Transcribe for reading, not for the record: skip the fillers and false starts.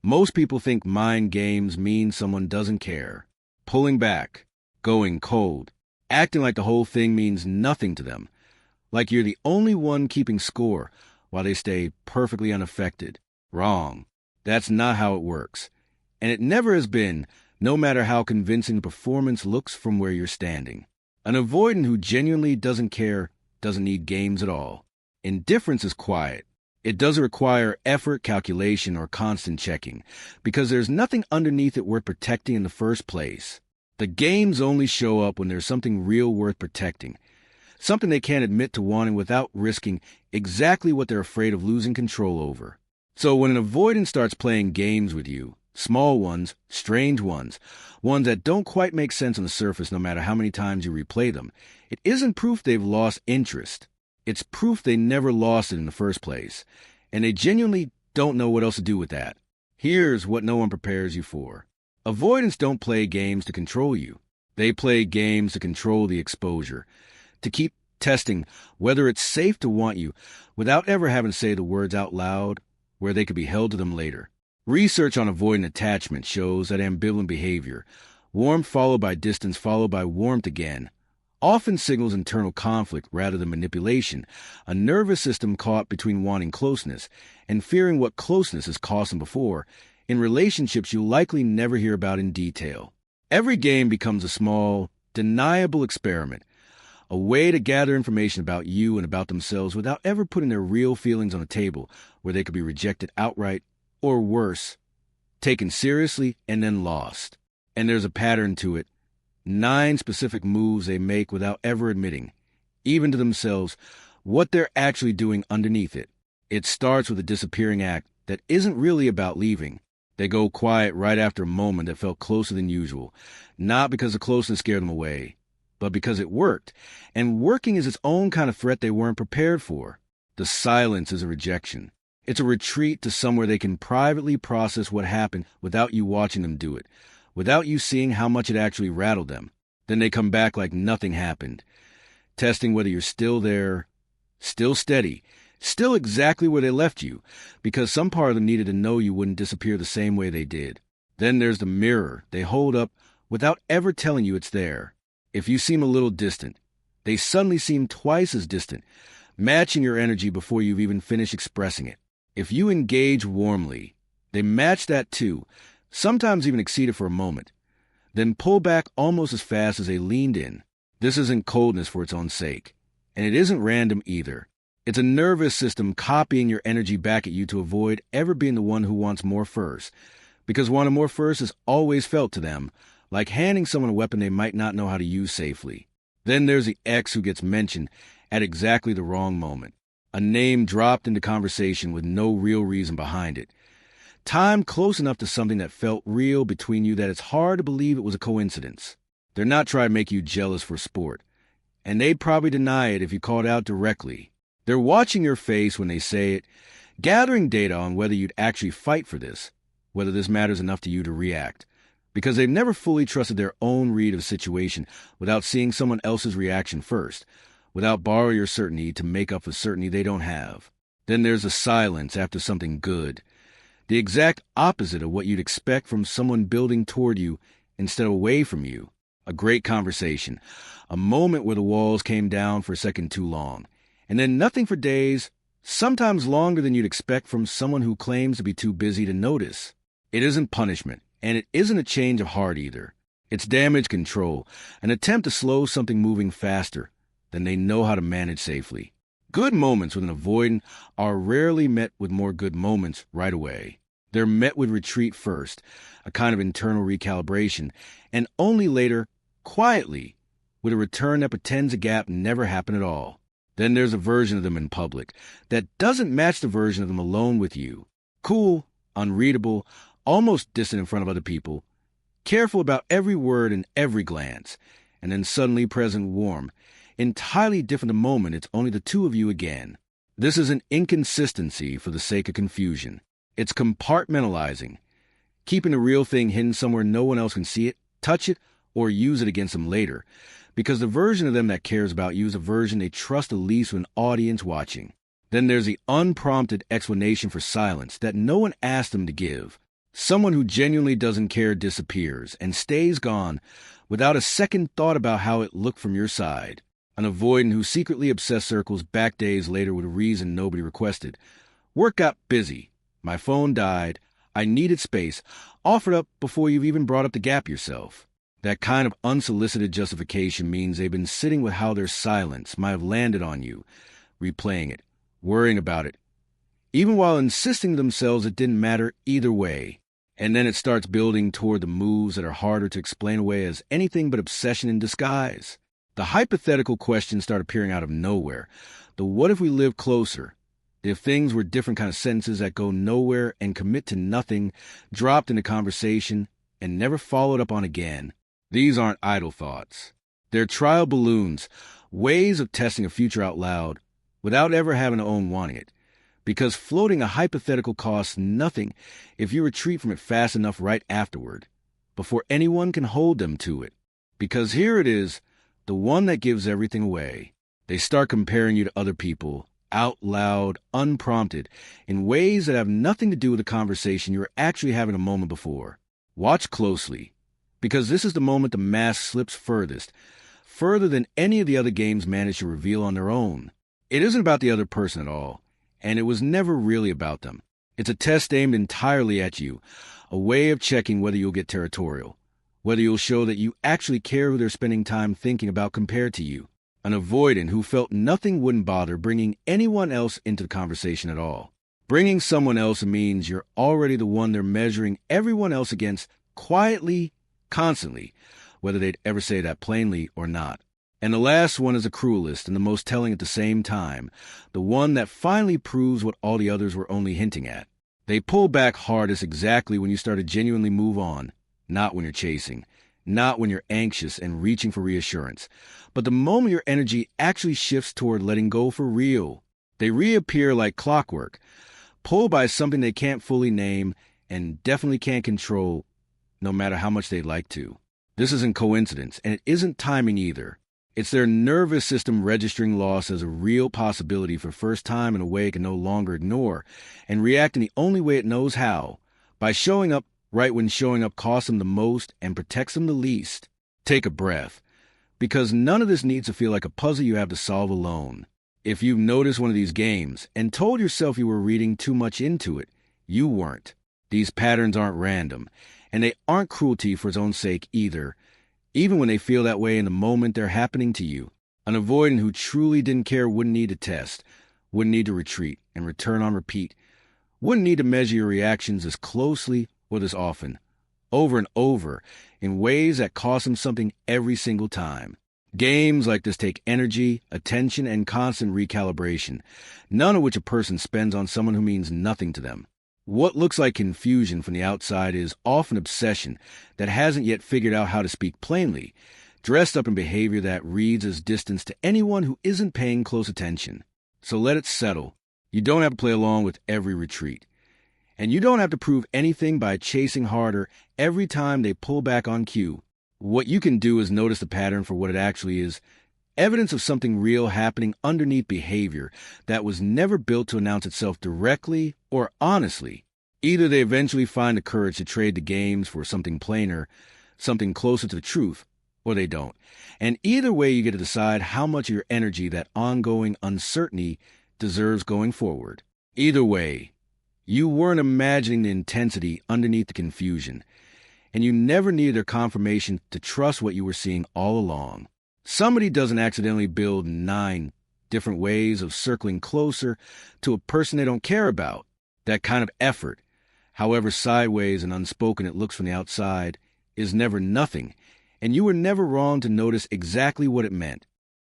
Most people think mind games mean someone doesn't care. Pulling back, going cold, acting like the whole thing means nothing to them, like you're the only one keeping score while they stay perfectly unaffected. Wrong. That's not how it works. And it never has been, no matter how convincing the performance looks from where you're standing. An avoidant who genuinely doesn't care doesn't need games at all. Indifference is quiet. It doesn't require effort, calculation, or constant checking, because there's nothing underneath it worth protecting in the first place. The games only show up when there's something real worth protecting, something they can't admit to wanting without risking exactly what they're afraid of losing control over. So when an avoidant starts playing games with you, small ones, strange ones that don't quite make sense on the surface no matter how many times you replay them, it isn't proof they've lost interest. It's proof they never lost it in the first place, and they genuinely don't know what else to do with that. Here's what no one prepares you for. Avoidants don't play games to control you. They play games to control the exposure, to keep testing whether it's safe to want you without ever having to say the words out loud where they could be held to them later. Research on avoidant attachment shows that ambivalent behavior, warmth followed by distance followed by warmth again, often signals internal conflict rather than manipulation, a nervous system caught between wanting closeness and fearing what closeness has cost them before, in relationships you'll likely never hear about in detail. Every game becomes a small, deniable experiment, a way to gather information about you and about themselves without ever putting their real feelings on the table where they could be rejected outright, or worse, taken seriously and then lost. And there's a pattern to it. 9 specific moves they make without ever admitting, even to themselves, what they're actually doing underneath it. It starts with a disappearing act that isn't really about leaving. They go quiet right after a moment that felt closer than usual, not because the closeness scared them away, but because it worked. And working is its own kind of threat they weren't prepared for. The silence is a rejection. It's a retreat to somewhere they can privately process what happened without you watching them do it, without you seeing how much it actually rattled them. Then they come back like nothing happened, testing whether you're still there, still steady, still exactly where they left you, because some part of them needed to know you wouldn't disappear the same way they did. Then there's the mirror they hold up without ever telling you it's there. If you seem a little distant, they suddenly seem twice as distant, matching your energy before you've even finished expressing it. If you engage warmly, they match that too, sometimes even exceed it for a moment, then pull back almost as fast as they leaned in. This isn't coldness for its own sake, and it isn't random either. It's a nervous system copying your energy back at you to avoid ever being the one who wants more first, because wanting more first is always felt to them like handing someone a weapon they might not know how to use safely. Then there's the ex who gets mentioned at exactly the wrong moment, a name dropped into conversation with no real reason behind it, time close enough to something that felt real between you that it's hard to believe it was a coincidence. They're not trying to make you jealous for sport, and they'd probably deny it if you called out directly. They're watching your face when they say it, gathering data on whether you'd actually fight for this, whether this matters enough to you to react, because they've never fully trusted their own read of the situation without seeing someone else's reaction first, without borrowing your certainty to make up for certainty they don't have. Then there's the silence after something good, the exact opposite of what you'd expect from someone building toward you instead of away from you. A great conversation, a moment where the walls came down for a second too long, and then nothing for days, sometimes longer than you'd expect from someone who claims to be too busy to notice. It isn't punishment, and it isn't a change of heart either. It's damage control, an attempt to slow something moving faster than they know how to manage safely. Good moments with an avoidant are rarely met with more good moments right away. They're met with retreat first, a kind of internal recalibration, and only later, quietly, with a return that pretends a gap never happened at all. Then there's a version of them in public that doesn't match the version of them alone with you. Cool, unreadable, almost distant in front of other people, careful about every word and every glance, and then suddenly present warm, entirely different the moment it's only the two of you again. This is an inconsistency for the sake of confusion. It's compartmentalizing, keeping the real thing hidden somewhere no one else can see it, touch it, or use it against them later, because the version of them that cares about you is a version they trust the least with an audience watching. Then there's the unprompted explanation for silence that no one asked them to give, Someone who genuinely doesn't care disappears and stays gone without a second thought about how it looked from your side. An avoidant who secretly obsessed circles back days later with a reason nobody requested. Work got busy. My phone died. I needed space. Offered up before you've even brought up the gap yourself. That kind of unsolicited justification means they've been sitting with how their silence might have landed on you, replaying it, worrying about it, even while insisting to themselves it didn't matter either way. And then it starts building toward the moves that are harder to explain away as anything but obsession in disguise. The hypothetical questions start appearing out of nowhere. The what if we lived closer? The if things were different kind of sentences that go nowhere and commit to nothing, dropped into conversation, and never followed up on again. These aren't idle thoughts. They're trial balloons, ways of testing a future out loud, without ever having to own wanting it. Because floating a hypothetical costs nothing if you retreat from it fast enough right afterward, before anyone can hold them to it. Because here it is, the one that gives everything away. They start comparing you to other people, out loud, unprompted, in ways that have nothing to do with the conversation you were actually having a moment before. Watch closely, because this is the moment the mask slips furthest, further than any of the other games manage to reveal on their own. It isn't about the other person at all, and it was never really about them. It's a test aimed entirely at you, a way of checking whether you'll get territorial, whether you'll show that you actually care who they're spending time thinking about compared to you. An avoidant who felt nothing wouldn't bother bringing anyone else into the conversation at all. Bringing someone else means you're already the one they're measuring everyone else against quietly, constantly, whether they'd ever say that plainly or not. And the last one is the cruelest and the most telling at the same time, the one that finally proves what all the others were only hinting at. They pull back hardest exactly when you start to genuinely move on, not when you're chasing, not when you're anxious and reaching for reassurance, but the moment your energy actually shifts toward letting go for real. They reappear like clockwork, pulled by something they can't fully name and definitely can't control, no matter how much they'd like to. This isn't coincidence, and it isn't timing either. It's their nervous system registering loss as a real possibility for the first time in a way it can no longer ignore, and react in the only way it knows how, by showing up right when showing up costs them the most and protects them the least. Take a breath, because none of this needs to feel like a puzzle you have to solve alone. If you've noticed one of these games and told yourself you were reading too much into it, you weren't. These patterns aren't random, and they aren't cruelty for its own sake either, even when they feel that way in the moment they're happening to you. An avoidant who truly didn't care wouldn't need to test, wouldn't need to retreat and return on repeat, wouldn't need to measure your reactions as closely or as often, over and over, in ways that cost them something every single time. Games like this take energy, attention, and constant recalibration, none of which a person spends on someone who means nothing to them. What looks like confusion from the outside is often obsession that hasn't yet figured out how to speak plainly, dressed up in behavior that reads as distance to anyone who isn't paying close attention. So let it settle. You don't have to play along with every retreat. And you don't have to prove anything by chasing harder every time they pull back on cue. What you can do is notice the pattern for what it actually is, evidence of something real happening underneath behavior that was never built to announce itself directly or honestly. Either they eventually find the courage to trade the games for something plainer, something closer to the truth, or they don't. And either way, you get to decide how much of your energy that ongoing uncertainty deserves going forward. Either way, you weren't imagining the intensity underneath the confusion, and you never needed their confirmation to trust what you were seeing all along. Somebody doesn't accidentally build 9 different ways of circling closer to a person they don't care about. That kind of effort, however sideways and unspoken it looks from the outside, is never nothing, and you were never wrong to notice exactly what it meant.